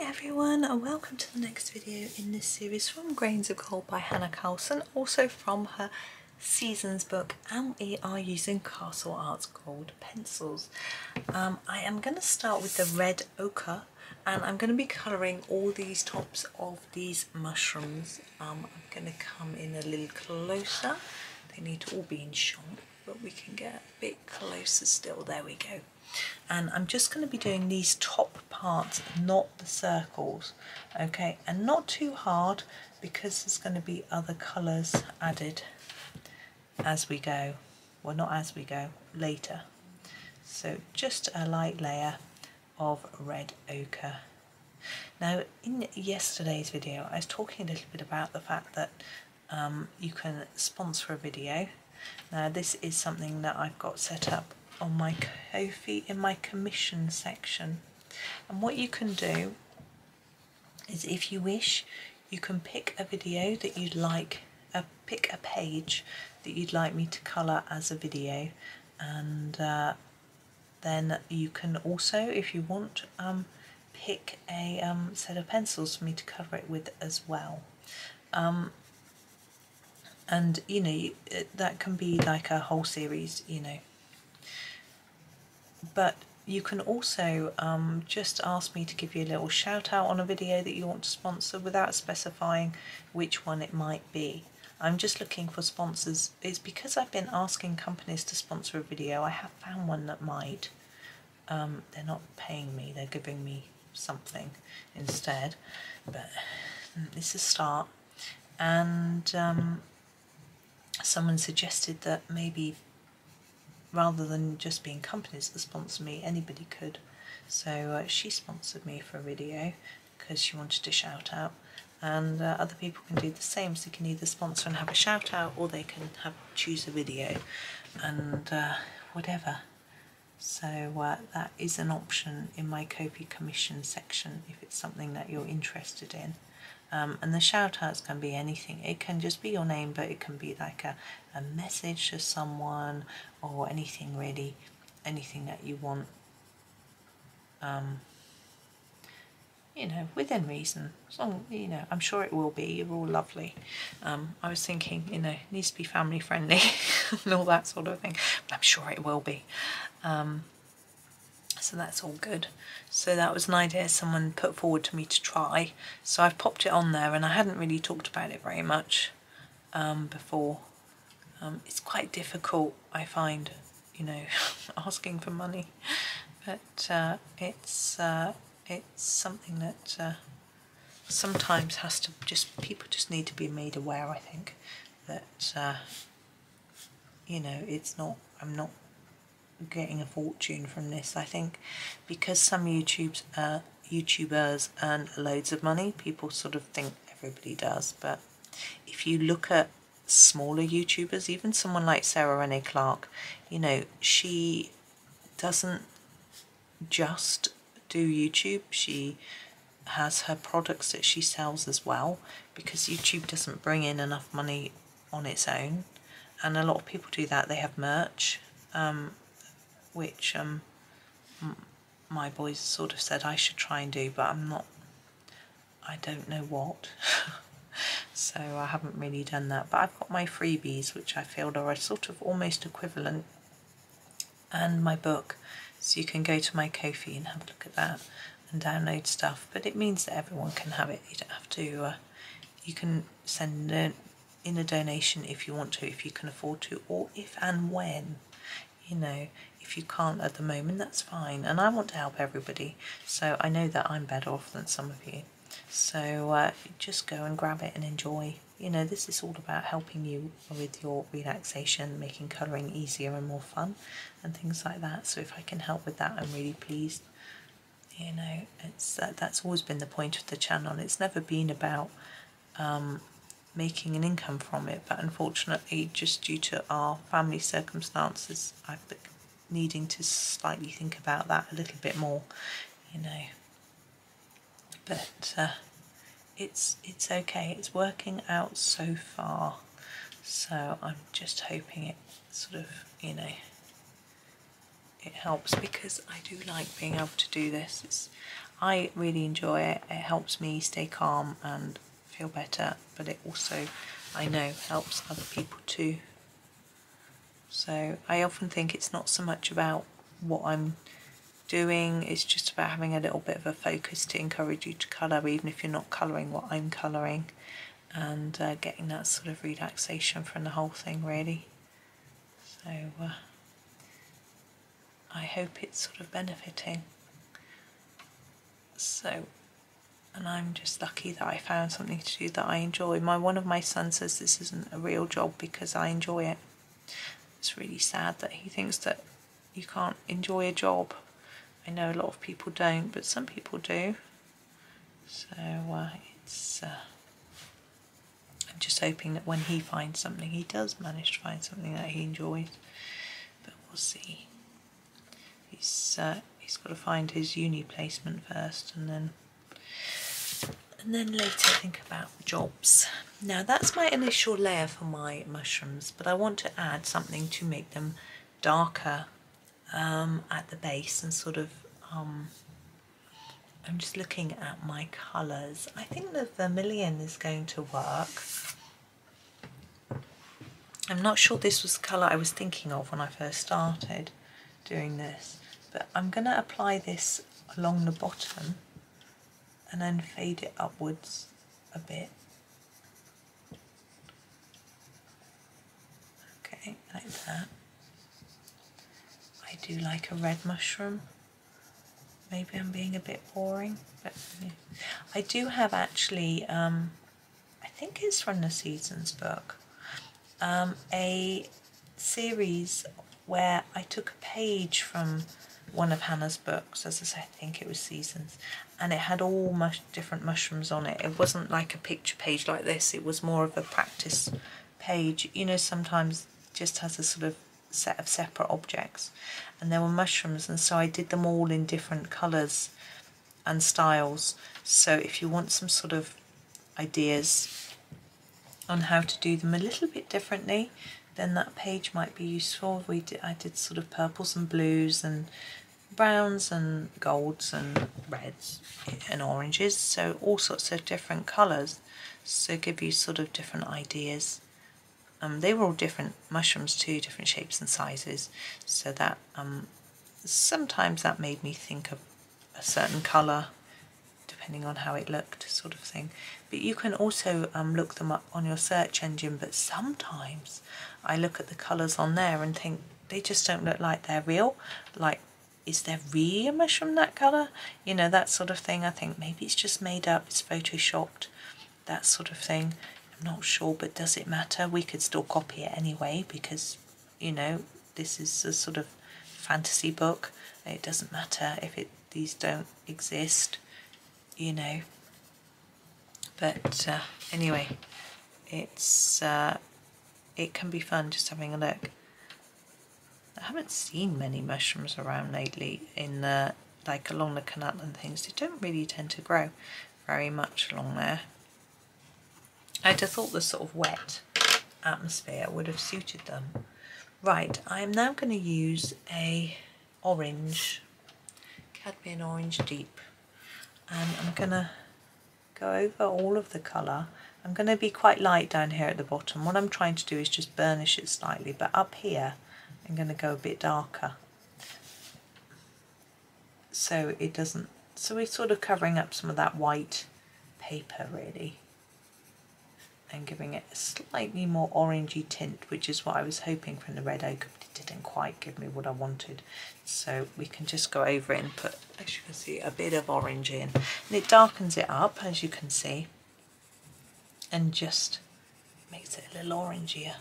everyone, and welcome to the next video in this series from Grains of Gold by Hanna Karlzon, also from her Seasons book, and we are using Castle Arts gold pencils. I am going to start with the red ochre, and I'm going to be colouring all these tops of these mushrooms. I'm going to come in a little closer. They need to all be in shot, but we can get a bit closer still. There we go. And I'm just going to be doing these top parts, not the circles, okay, and not too hard because there's going to be other colours added as we go, well, not as we go, later. So just a light layer of red ochre. Now in yesterday's video I was talking a little bit about the fact that you can sponsor a video. Now this is something that I've got set up on my Ko-fi in my commission section, and what you can do is, if you wish, you can pick a video that you'd like, pick a page that you'd like me to colour as a video, and then you can also, if you want, pick a set of pencils for me to cover it with as well. And you know, that can be like a whole series, you know. But you can also just ask me to give you a little shout out on a video that you want to sponsor without specifying which one it might be. I'm just looking for sponsors. It's because I've been asking companies to sponsor a video. I have found one that might. They're not paying me, they're giving me something instead. But it's a start. And someone suggested that maybe rather than just being companies that sponsor me, anybody could. So she sponsored me for a video because she wanted to shout out, and other people can do the same. So you can either sponsor and have a shout out, or they can choose a video and whatever. So that is an option in my Ko-fi commission section if it's something that you're interested in. And the shout outs can be anything. It can just be your name, but it can be like a message to someone, or anything really, anything that you want, you know, within reason. As long, you know, I'm sure it will be. You're all lovely. I was thinking, you know, it needs to be family friendly and all that sort of thing, but I'm sure it will be. So that's all good. So that was an idea someone put forward to me to try. So I've popped it on there, and I hadn't really talked about it very much before. It's quite difficult, I find, you know, asking for money, but it's something that sometimes has to people just need to be made aware, I think, that you know, it's not, I'm not getting a fortune from this. I think because some YouTubers earn loads of money, people sort of think everybody does, but if you look at smaller YouTubers, even someone like Sarah Renee Clark, you know, she doesn't just do YouTube, she has her products that she sells as well, because YouTube doesn't bring in enough money on its own, and a lot of people do that. They have merch, which my boys sort of said I should try and do, but I don't know what. So I haven't really done that, but I've got my freebies, which I feel are a sort of almost equivalent, and my book, so you can go to my Ko-fi and have a look at that and download stuff. But it means that everyone can have it. You don't have to, you can send in a donation if you want to, if you can afford to, or if and when, you know. If you can't at the moment, that's fine, and I want to help everybody, so I know that I'm better off than some of you. So just go and grab it and enjoy. You know, this is all about helping you with your relaxation, making colouring easier and more fun and things like that. So if I can help with that, I'm really pleased. You know, it's that's always been the point of the channel. It's never been about making an income from it, but unfortunately, just due to our family circumstances, I've been needing to slightly think about that a little bit more, you know. But it's okay. It's working out so far. So I'm just hoping it sort of, you know, it helps, because I do like being able to do this. I really enjoy it. It helps me stay calm and feel better, but it also, I know, helps other people too. So I often think it's not so much about what I'm doing, it's just about having a little bit of a focus to encourage you to colour, even if you're not colouring what I'm colouring, and getting that sort of relaxation from the whole thing, really. So I hope it's sort of benefiting. So, and I'm just lucky that I found something to do that I enjoy. One of my sons says this isn't a real job because I enjoy it. It's really sad that he thinks that you can't enjoy a job. I know a lot of people don't, but some people do. So it's I'm just hoping that when he finds something, he does manage to find something that he enjoys. But we'll see. He's got to find his uni placement first, and then later think about jobs. Now that's my initial layer for my mushrooms, but I want to add something to make them darker at the base, and sort of I'm just looking at my colours. I think the vermilion is going to work. I'm not sure this was the colour I was thinking of when I first started doing this, but I'm going to apply this along the bottom and then fade it upwards a bit. Okay, like that. I do like a red mushroom. Maybe I'm being a bit boring, but yeah. I do have actually, I think it's from the Seasons book, a series where I took a page from one of Hannah's books, as I say, I think it was Seasons, and it had all different mushrooms on it. It wasn't like a picture page like this, it was more of a practice page. You know, sometimes it just has a sort of set of separate objects, and there were mushrooms, and so I did them all in different colours and styles. So if you want some sort of ideas on how to do them a little bit differently, then that page might be useful. I did sort of purples and blues and browns and golds and reds and oranges, so all sorts of different colours, so give you sort of different ideas. They were all different mushrooms too, different shapes and sizes, so that sometimes that made me think of a certain colour depending on how it looked, sort of thing. But you can also look them up on your search engine, but sometimes I look at the colours on there and think they just don't look like they're real. Like, is there really a mushroom that colour? You know, that sort of thing. I think maybe it's just made up, it's photoshopped, that sort of thing. I'm not sure, but does it matter? We could still copy it anyway because, you know, this is a sort of fantasy book. It doesn't matter if these don't exist, you know. But anyway, it's it can be fun just having a look. I haven't seen many mushrooms around lately in like along the canal and things. They don't really tend to grow very much along there. I'd have thought the sort of wet atmosphere would have suited them. Right, I am now going to use a orange, cadmium orange deep, and I'm going to go over all of the colour. I'm going to be quite light down here at the bottom. What I'm trying to do is just burnish it slightly, but up here I'm going to go a bit darker, so it doesn't, so we're sort of covering up some of that white paper really, and giving it a slightly more orangey tint, which is what I was hoping from the red ochre, but it didn't quite give me what I wanted. So we can just go over it and put, as you can see, a bit of orange in, and it darkens it up, as you can see, and just makes it a little orangier,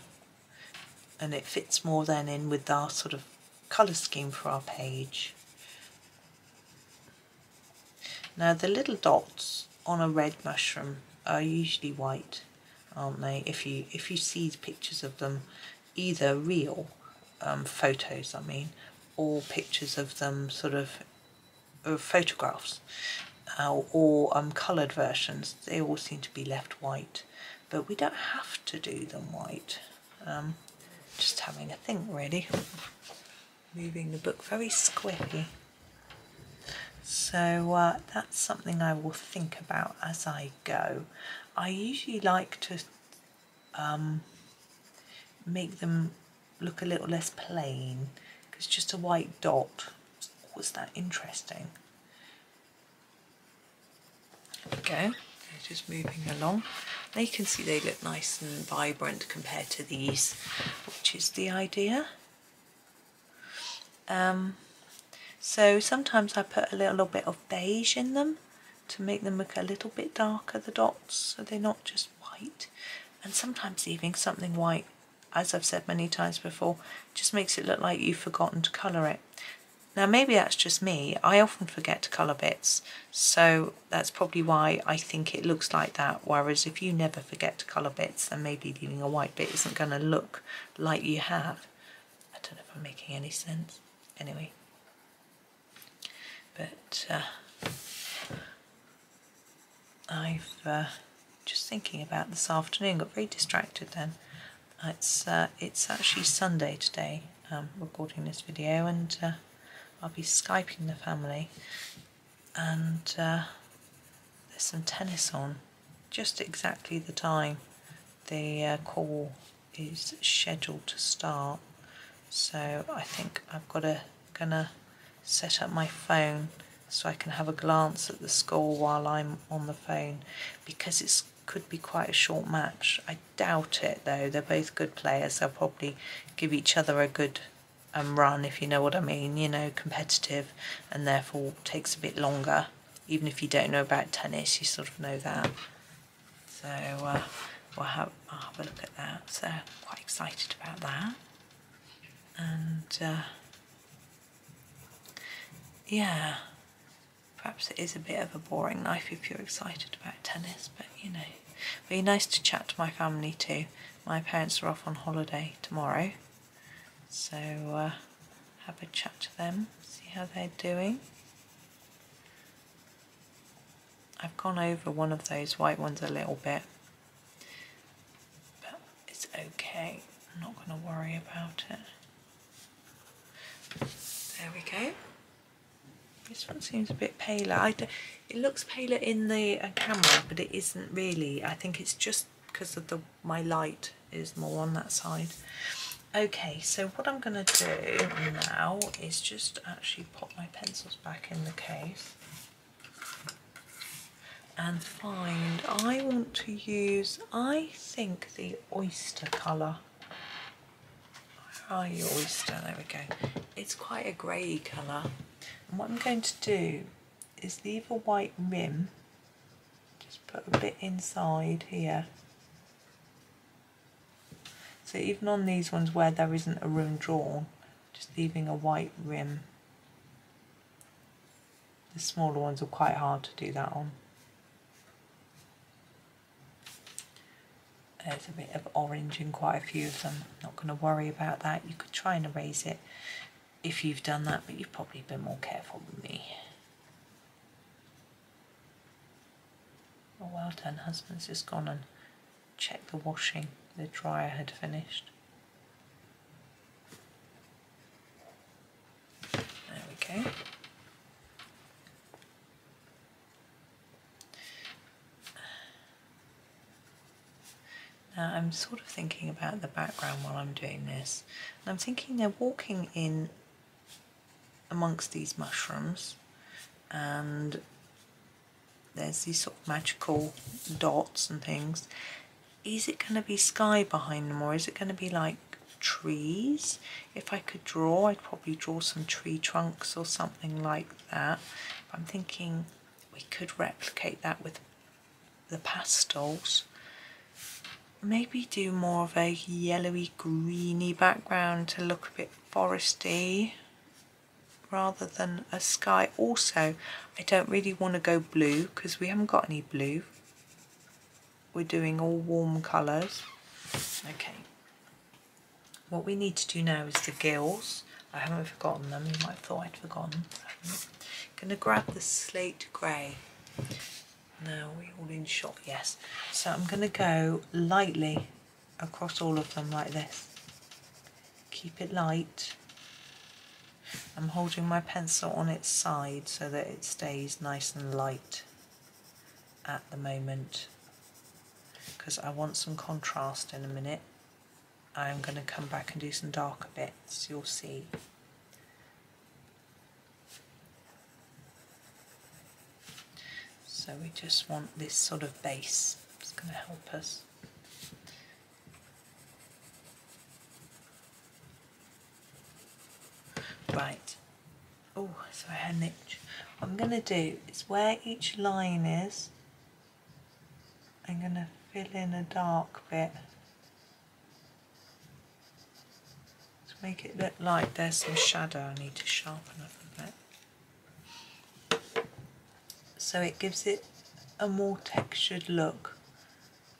and it fits more then in with our sort of colour scheme for our page. Now the little dots on a red mushroom are usually white, aren't they? If you see pictures of them, either real photos, I mean, or pictures of them sort of photographs, or coloured versions, they all seem to be left white. But we don't have to do them white. Just having a think really. Moving the book very squiffy. So that's something I will think about as I go. I usually like to make them look a little less plain, because just a white dot is always that interesting. There we go, they're just moving along. Now you can see they look nice and vibrant compared to these, which is the idea. So sometimes I put a little bit of beige in them to make them look a little bit darker, the dots, so they're not just white. And sometimes even something white, as I've said many times before, just makes it look like you've forgotten to colour it. Now maybe that's just me, I often forget to colour bits, so that's probably why I think it looks like that, whereas if you never forget to colour bits, then maybe leaving a white bit isn't going to look like you have. I don't know if I'm making any sense. Anyway. But I've just thinking about this afternoon, got very distracted then. It's actually Sunday today, recording this video, and I'll be Skyping the family, and there's some tennis on, just exactly the time the call is scheduled to start. So I think I've gonna set up my phone so I can have a glance at the score while I'm on the phone, because it could be quite a short match. I doubt it though, they're both good players, they'll probably give each other a good run, if you know what I mean, you know, competitive, and therefore takes a bit longer. Even if you don't know about tennis, you sort of know that. So I'll have a look at that, so I'm quite excited about that. And yeah, perhaps it is a bit of a boring life if you're excited about tennis, but you know, it'd be nice to chat to my family too. My parents are off on holiday tomorrow, so have a chat to them, see how they're doing. I've gone over one of those white ones a little bit, but it's okay, I'm not going to worry about it. There we go. This one seems a bit paler. It looks paler in the camera, but it isn't really. I think it's just because of my light is more on that side. Okay, so what I'm going to do now is just actually pop my pencils back in the case and find, I want to use, I think, the oyster colour. Where are you, oyster? There we go. It's quite a grey colour. And what I'm going to do is leave a white rim, just put a bit inside here. So even on these ones where there isn't a rim drawn, just leaving a white rim. The smaller ones are quite hard to do that on. There's a bit of orange in quite a few of them. Not going to worry about that. You could try and erase it if you've done that, but you've probably been more careful than me. Oh, well done, husband's just gone and checked the washing. The dryer had finished. There we go. Now I'm sort of thinking about the background while I'm doing this. And I'm thinking they're walking in amongst these mushrooms, and there's these sort of magical dots and things. Is it going to be sky behind them, or is it going to be like trees? If I could draw, I'd probably draw some tree trunks or something like that. But I'm thinking we could replicate that with the pastels. Maybe do more of a yellowy greeny background to look a bit foresty rather than a sky. Also, I don't really want to go blue because we haven't got any blue. We're doing all warm colours. Okay. What we need to do now is the gills. I haven't forgotten them. You might have thought I'd forgotten. I'm going to grab the slate grey. Now we're all in shot, yes. So I'm going to go lightly across all of them like this. Keep it light. I'm holding my pencil on its side so that it stays nice and light at the moment, because I want some contrast in a minute. I'm going to come back and do some darker bits, you'll see. So we just want this sort of base. It's going to help us. Right. Oh, sorry, I had an itch. What I'm going to do is where each line is, I'm going to fill in a dark bit to make it look like there's some shadow I need to sharpen up a bit. So it gives it a more textured look,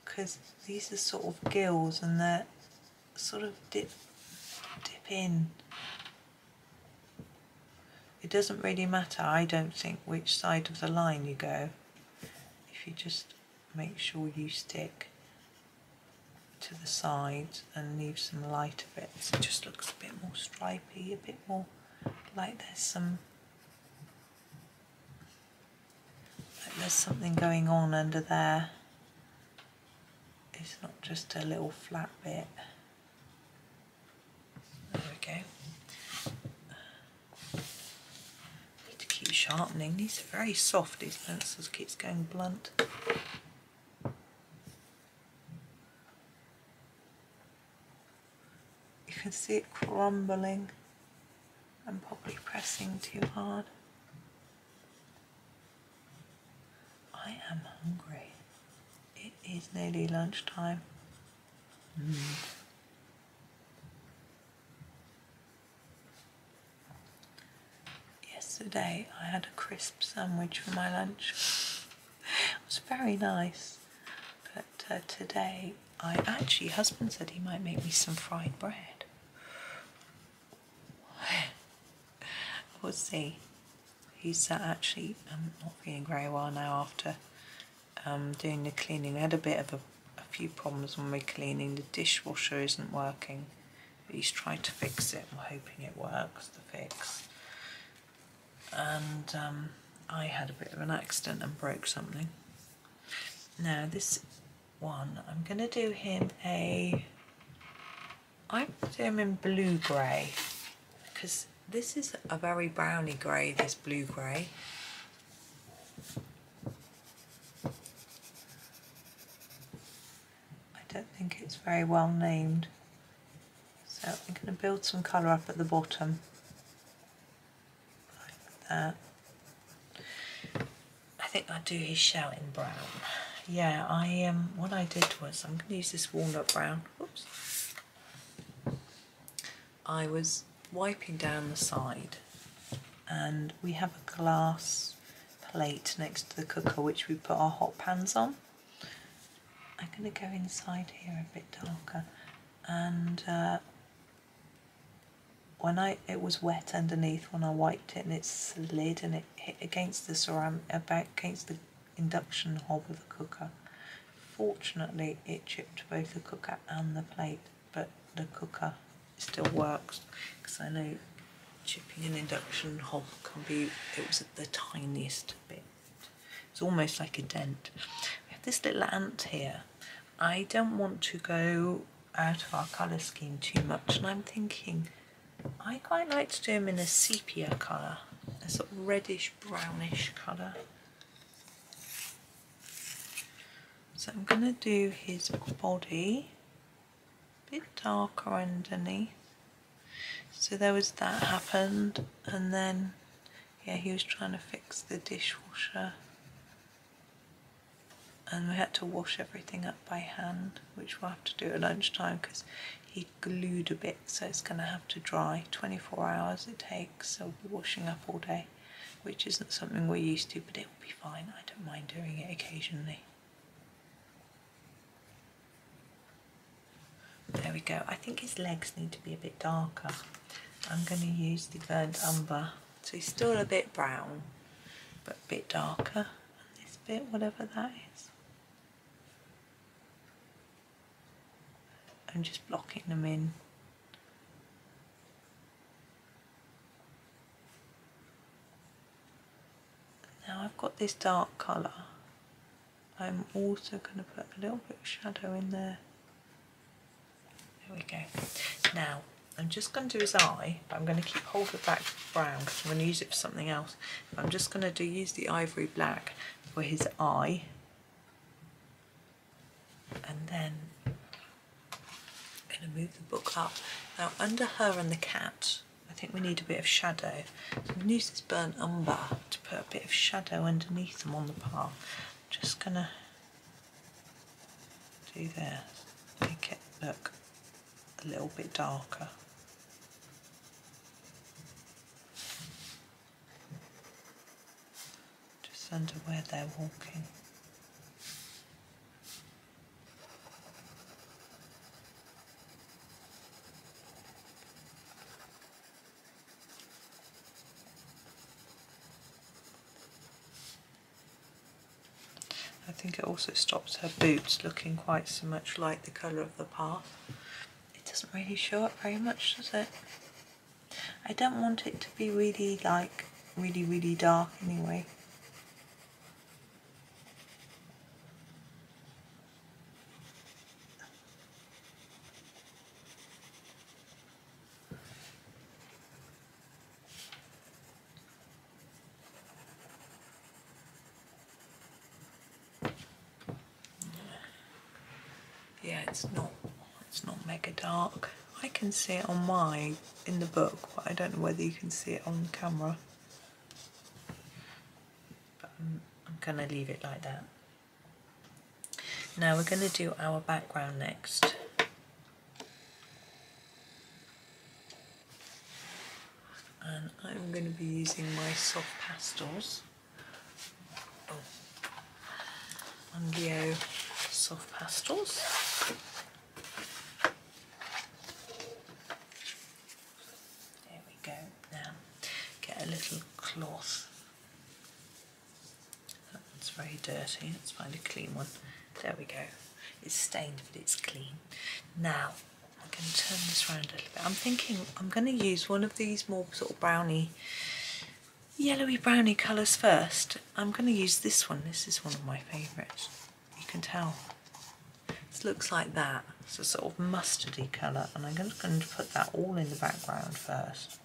because these are sort of gills and they're sort of dip in. It doesn't really matter, I don't think, which side of the line you go, if you just make sure you stick to the sides and leave some lighter bits. It just looks a bit more stripy, a bit more like there's something going on under there. It's not just a little flat bit. There we go. Need to keep sharpening. These are very soft, these pencils, keeps going blunt. You can see it crumbling. I'm probably pressing too hard. I am hungry. It is nearly lunchtime. Yesterday I had a crisp sandwich for my lunch. It was very nice. But today, husband said he might make me some fried bread. We'll see. He's actually not feeling very well now after doing the cleaning. We had a bit of a few problems when we're cleaning. The dishwasher isn't working. He's tried to fix it. I'm hoping it works, the fix. And I had a bit of an accident and broke something. Now this one, I'm going to do him I'm going to do him in blue grey, because this is a very browny grey, this blue grey. I don't think it's very well named. So I'm going to build some colour up at the bottom, like that. I think I'll do his shell in brown. Yeah, what I did was, I'm going to use this walnut brown. Oops. I was wiping down the side, and we have a glass plate next to the cooker which we put our hot pans on. I'm going to go inside here a bit darker, and it was wet underneath when I wiped it, and it slid and it hit against the induction hob of the cooker. Fortunately it chipped both the cooker and the plate, but the cooker still works, because I know chipping an induction hob can be, it was the tiniest bit. It's almost like a dent. We have this little ant here. I don't want to go out of our colour scheme too much, and I'm thinking I quite like to do him in a sepia colour, a sort of reddish brownish colour. So I'm going to do his body a bit darker underneath. So there was that happened, and then yeah, he was trying to fix the dishwasher, and we had to wash everything up by hand, which we'll have to do at lunchtime because he glued a bit, so it's going to have to dry. 24 hours it takes, so we'll be washing up all day, which isn't something we're used to, but it'll be fine. I don't mind doing it occasionally. There we go. I think his legs need to be a bit darker. I'm going to use the burnt umber, so he's still a bit brown, but a bit darker. And this bit, whatever that is. I'm just blocking them in. Now I've got this dark colour. I'm also going to put a little bit of shadow in there. There we go. Now I'm just going to do his eye, but I'm going to keep hold of that brown because I'm going to use it for something else. But I'm just going to use the ivory black for his eye. And then I'm going to move the book up. Now under her and the cat, I think we need a bit of shadow. So I'm going to use this burnt umber to put a bit of shadow underneath them on the path. Just going to do this, make it look a little bit darker. Just under where they're walking. I think it also stops her boots looking quite so much like the colour of the path. It doesn't really show up very much, does it? I don't want it to be really really dark anyway. Yeah, it's not mega dark. I can see it on in the book, but I don't know whether you can see it on camera. But I'm going to leave it like that. Now we're going to do our background next. And I'm going to be using my soft pastels. Leo soft pastels. There we go. Now get a little cloth. That one's very dirty. Let's find a clean one. There we go. It's stained, but it's clean. Now I'm going to turn this around a little bit. I'm thinking I'm going to use one of these more sort of browny, yellowy browny colours first. I'm going to use this one. This is one of my favourites. You can tell. It looks like that. It's a sort of mustardy colour, and I'm going to put that all in the background first.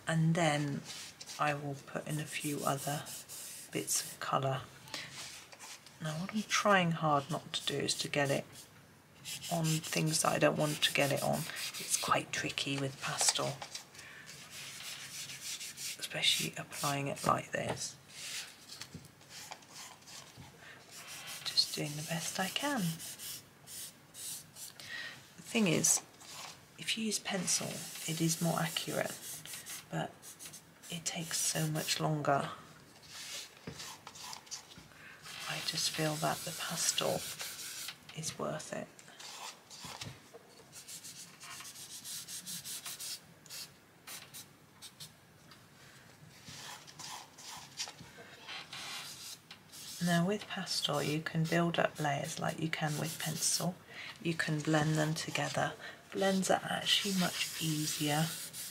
And then I will put in a few other bits of colour. Now what I'm trying hard not to do is to get it on things that I don't want to get it on. It's quite tricky with pastel, especially applying it like this. Just doing the best I can. The thing is, if you use pencil, it is more accurate, but it takes so much longer. I just feel that the pastel is worth it. Now with pastel you can build up layers like you can with pencil. You can blend them together. Blends are actually much easier.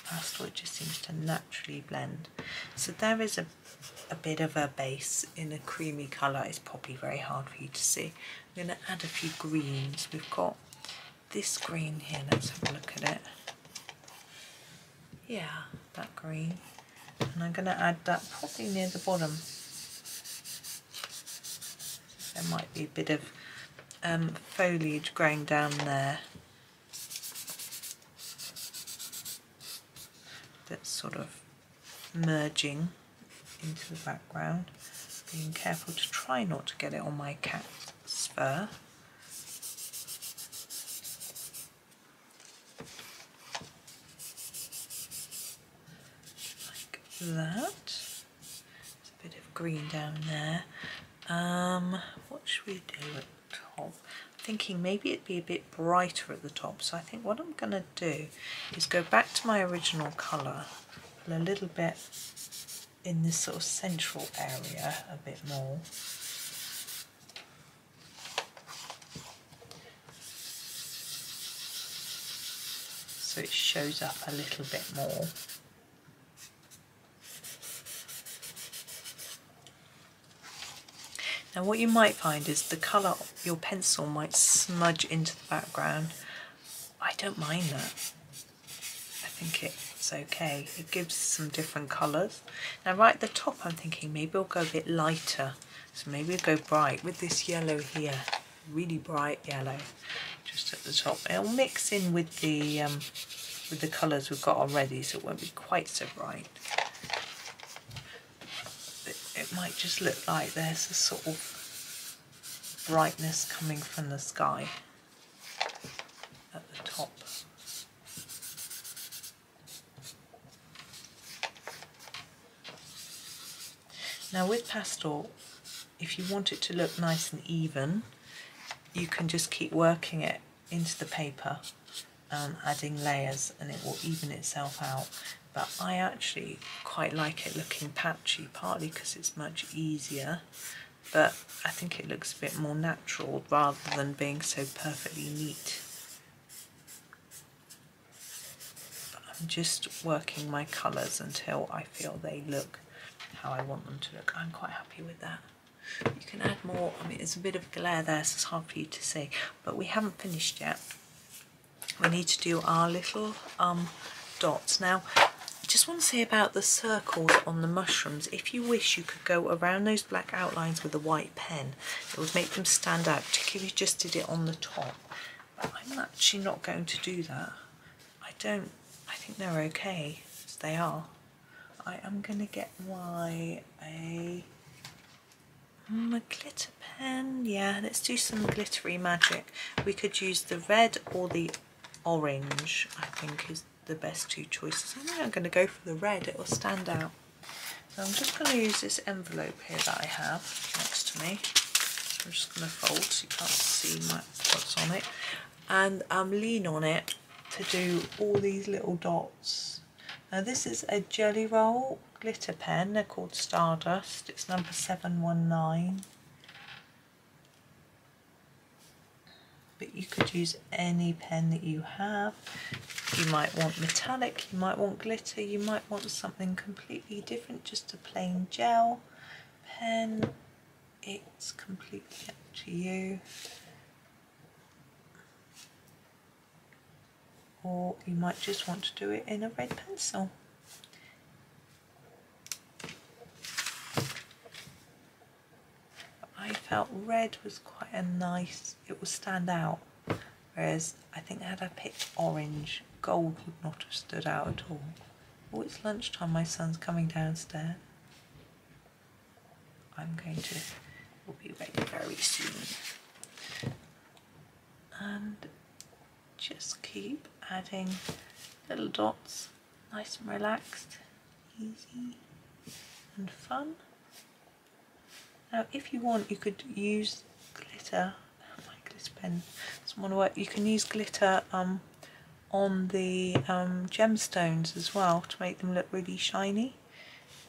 Pastel, it just seems to naturally blend. So there is a bit of a base in a creamy colour. It's probably very hard for you to see. I'm going to add a few greens. We've got this green here. Let's have a look at it. Yeah, that green. And I'm going to add that probably near the bottom. There might be a bit of foliage growing down there. That's sort of merging into the background. Being careful to try not to get it on my cat's fur. Like that. There's a bit of green down there. What should we do at the top? I'm thinking maybe it'd be a bit brighter at the top, so I think what I'm going to do is go back to my original colour, put a little bit in this sort of central area a bit more. So it shows up a little bit more. Now what you might find is the colour of your pencil might smudge into the background. I don't mind that. I think it's okay. It gives some different colours. Now right at the top I'm thinking maybe I'll go a bit lighter. So maybe I'll go bright with this yellow here. Really bright yellow just at the top. It'll mix in with the colours we've got already, so it won't be quite so bright. It might just look like there's a sort of brightness coming from the sky at the top. Now with pastel, if you want it to look nice and even, you can just keep working it into the paper, adding layers, and it will even itself out. But I actually quite like it looking patchy, partly because it's much easier, but I think it looks a bit more natural rather than being so perfectly neat. But I'm just working my colours until I feel they look how I want them to look. I'm quite happy with that. You can add more. I mean, there's a bit of glare there, so it's hard for you to see, but we haven't finished yet. We need to do our little dots. Now, I just want to say about the circles on the mushrooms, if you wish you could go around those black outlines with a white pen. It would make them stand out, particularly if you just did it on the top. But I'm actually not going to do that. I think they're okay as they are. I am going to get a glitter pen. Yeah, let's do some glittery magic. We could use the red or the orange, I think is the best two choices. I think I'm going to go for the red, it will stand out. So I'm just going to use this envelope here that I have next to me. So I'm just going to fold so you can't see what's on it, and lean on it to do all these little dots. Now this is a Jelly Roll glitter pen, they're called Stardust, it's number 719. But you could use any pen that you have. You might want metallic, you might want glitter, you might want something completely different, just a plain gel pen. It's completely up to you. Or you might just want to do it in a red pencil. I felt red was quite a nice, it will stand out, whereas I think had I picked orange, gold would not have stood out at all. Oh, it's lunchtime, my son's coming downstairs. We'll be ready very soon. And just keep adding little dots, nice and relaxed, easy and fun. Now if you want, you could use glitter. My glitter pen doesn't want to work. You can use glitter on the gemstones as well to make them look really shiny.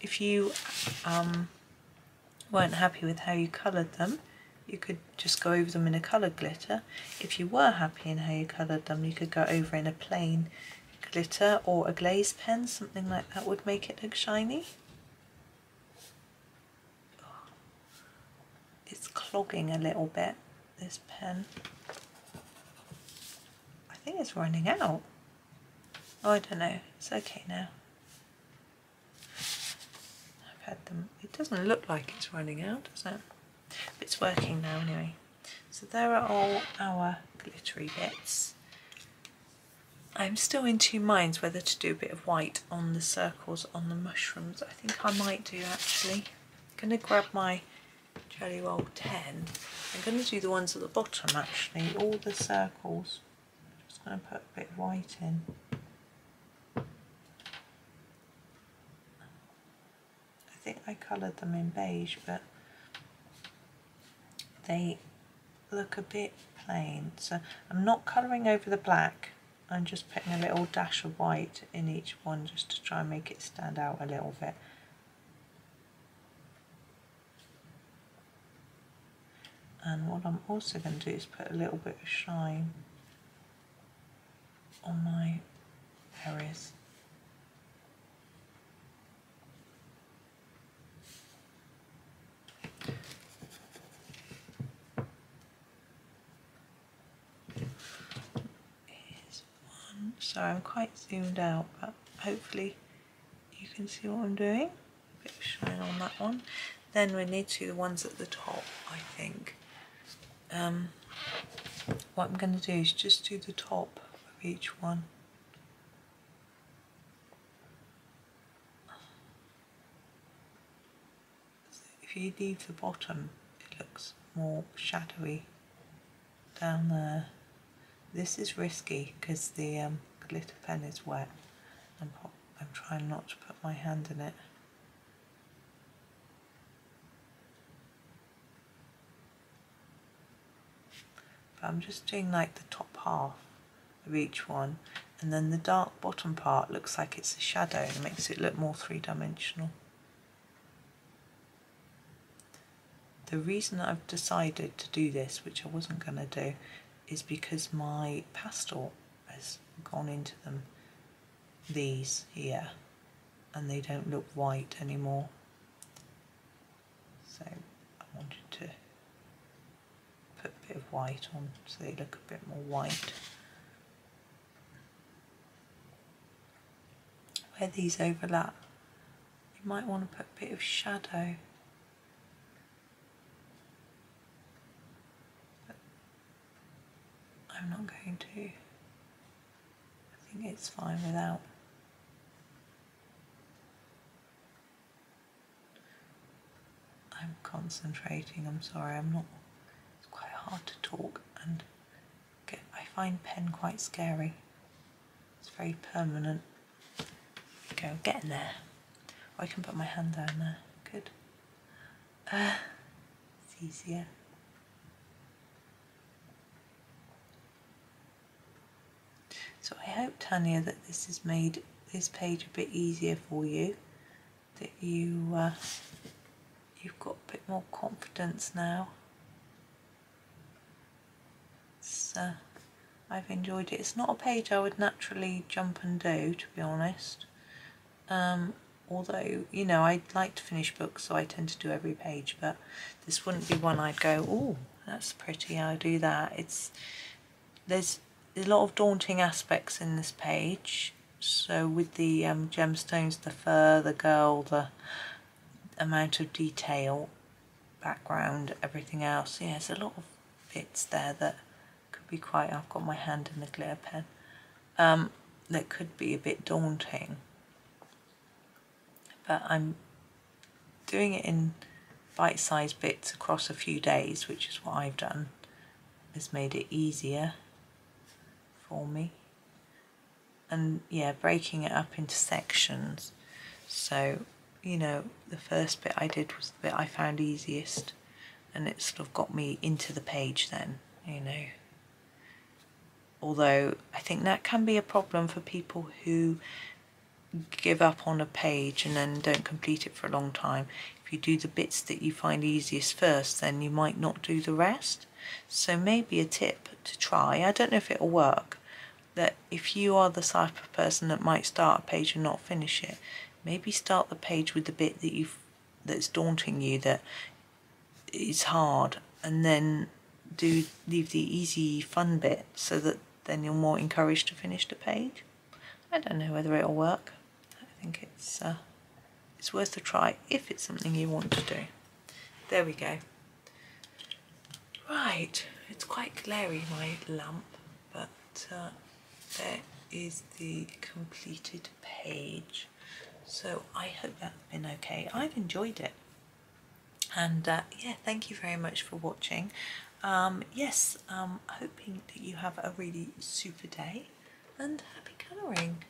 If you weren't happy with how you coloured them, you could just go over them in a coloured glitter. If you were happy in how you coloured them, you could go over in a plain glitter or a glaze pen, something like that would make it look shiny. It's clogging a little bit, this pen. I think it's running out. Oh, I don't know, it's okay now. I've had them, it doesn't look like it's running out, does it? But it's working now anyway. So there are all our glittery bits. I'm still in two minds whether to do a bit of white on the circles on the mushrooms. I think I might do actually. I'm going to grab my Jelly Roll 10. I'm going to do the ones at the bottom actually, all the circles. I'm just going to put a bit of white in. I think I coloured them in beige, but they look a bit plain. So I'm not colouring over the black, I'm just putting a little dash of white in each one just to try and make it stand out a little bit. And what I'm also going to do is put a little bit of shine on my berries. sorry, I'm quite zoomed out, but hopefully you can see what I'm doing. A bit of shine on that one. Then we need to do the ones at the top, I think. What I'm going to do is just do the top of each one. If you leave the bottom, it looks more shadowy down there. This is risky because the glitter pen is wet. I'm trying not to put my hand in it. But I'm just doing like the top half of each one, and then the dark bottom part looks like it's a shadow and it makes it look more three-dimensional. The reason I've decided to do this, which I wasn't going to do, is because my pastel has gone into them, these here, and they don't look white anymore. So I wanted to put a bit of white on so they look a bit more white. Where these overlap, you might want to put a bit of shadow. But I'm not going to. I think it's fine without. I'm concentrating, I'm sorry, I'm not. It's quite hard to talk and I find pen quite scary. It's very permanent. Go, get in there. Oh, I can put my hand down there. Good. It's easier. So I hope, Tanya, that this has made this page a bit easier for you. That you've got a bit more confidence now. I've enjoyed it. It's not a page I would naturally jump and do, to be honest. Although, you know, I like to finish books, so I tend to do every page, but this wouldn't be one I'd go, oh, that's pretty, I'll do that. There's a lot of daunting aspects in this page. So with the gemstones, the fur, the girl, the amount of detail, background, everything else, yeah, there's a lot of bits there that could be quite, I've got my hand in the glitter pen, that could be a bit daunting. But I'm doing it in bite-sized bits across a few days, which is what I've done. Has made it easier for me. And yeah, breaking it up into sections. So, you know, the first bit I did was the bit I found easiest, and it sort of got me into the page then, you know. Although I think that can be a problem for people who give up on a page and then don't complete it for a long time. If you do the bits that you find easiest first, then you might not do the rest. So maybe a tip to try, I don't know if it'll work, that if you are the type of person that might start a page and not finish it, maybe start the page with the bit that that's daunting you, that is hard, and then leave the easy fun bit so that then you're more encouraged to finish the page. I don't know whether it'll work. I think it's worth a try if it's something you want to do. There we go. Right, it's quite glary, my lamp, but there is the completed page. So I hope that's been okay. I've enjoyed it. And yeah, thank you very much for watching. Yes, hoping that you have a really super day and happy colouring.